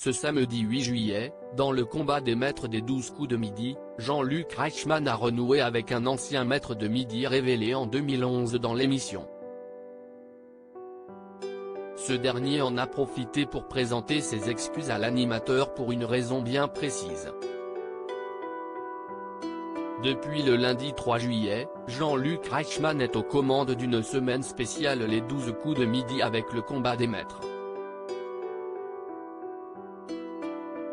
Ce samedi 8 juillet, dans le combat des maîtres des 12 coups de midi, Jean-Luc Reichmann a renoué avec un ancien maître de midi révélé en 2011 dans l'émission. Ce dernier en a profité pour présenter ses excuses à l'animateur pour une raison bien précise. Depuis le lundi 3 juillet, Jean-Luc Reichmann est aux commandes d'une semaine spéciale les 12 coups de midi avec le combat des maîtres.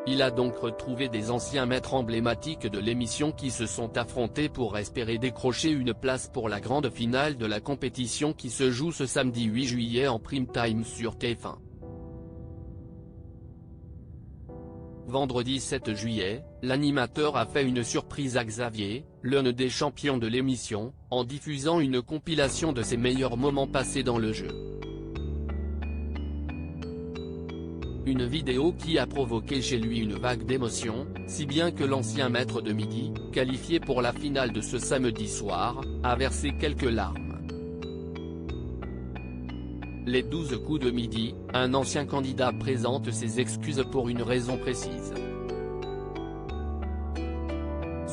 Il a donc retrouvé des anciens maîtres emblématiques de l'émission qui se sont affrontés pour espérer décrocher une place pour la grande finale de la compétition qui se joue ce samedi 8 juillet en prime time sur TF1. Vendredi 7 juillet, l'animateur a fait une surprise à Xavier, l'un des champions de l'émission, en diffusant une compilation de ses meilleurs moments passés dans le jeu. Une vidéo qui a provoqué chez lui une vague d'émotion, si bien que l'ancien maître de midi, qualifié pour la finale de ce samedi soir, a versé quelques larmes. Les 12 coups de midi, un ancien candidat présente ses excuses pour une raison précise.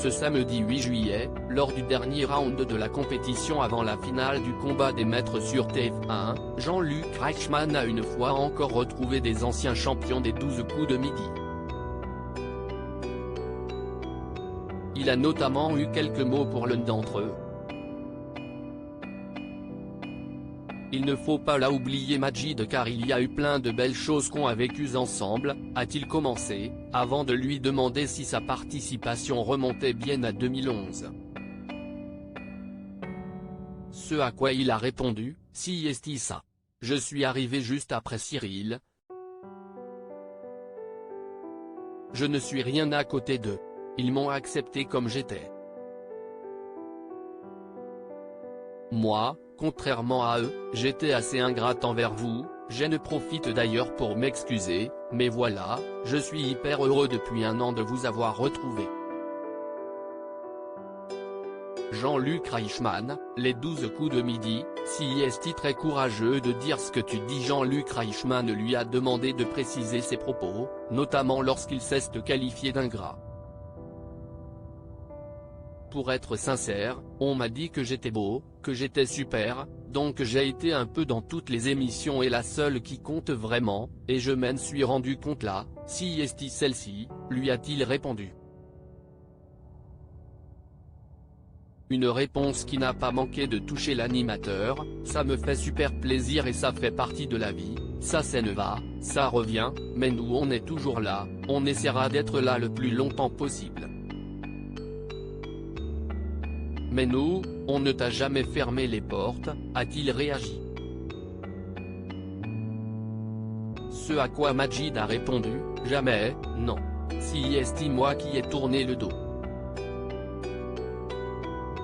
Ce samedi 8 juillet, lors du dernier round de la compétition avant la finale du combat des maîtres sur TF1, Jean-Luc Reichmann a une fois encore retrouvé des anciens champions des 12 coups de midi. Il a notamment eu quelques mots pour l'un d'entre eux. Il ne faut pas là oublier Majid car il y a eu plein de belles choses qu'on a vécues ensemble, a-t-il commencé, avant de lui demander si sa participation remontait bien à 2011. Ce à quoi il a répondu, si est ça. Je suis arrivé juste après Cyril. Je ne suis rien à côté d'eux. Ils m'ont accepté comme j'étais. Moi, contrairement à eux, j'étais assez ingrate envers vous, je ne profite d'ailleurs pour m'excuser, mais voilà, je suis hyper heureux depuis un an de vous avoir retrouvé. Jean-Luc Reichmann, les 12 coups de midi, si est très courageux de dire ce que tu dis. Jean-Luc Reichmann lui a demandé de préciser ses propos, notamment lorsqu'il s'est qualifié d'ingrat. Pour être sincère, on m'a dit que j'étais beau, que j'étais super, donc j'ai été un peu dans toutes les émissions et la seule qui compte vraiment, et je m'en suis rendu compte là, si est celle-ci, lui a-t-il répondu. Une réponse qui n'a pas manqué de toucher l'animateur, ça me fait super plaisir et ça fait partie de la vie, ça ne va, ça revient, mais nous on est toujours là, on essaiera d'être là le plus longtemps possible. Mais nous, on ne t'a jamais fermé les portes, a-t-il réagi. Ce à quoi Majid a répondu, jamais, non. Si est moi qui ai tourné le dos.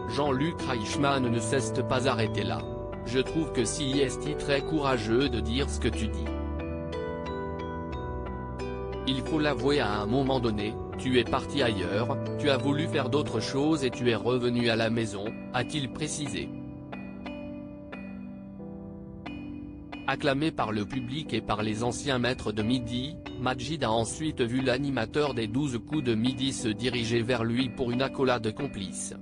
Jean-Luc Reichmann ne s'est pas arrêté là. Je trouve que si est très courageux de dire ce que tu dis. Il faut l'avouer à un moment donné, tu es parti ailleurs, tu as voulu faire d'autres choses et tu es revenu à la maison, a-t-il précisé. Acclamé par le public et par les anciens maîtres de midi, Majid a ensuite vu l'animateur des 12 coups de midi se diriger vers lui pour une accolade complice.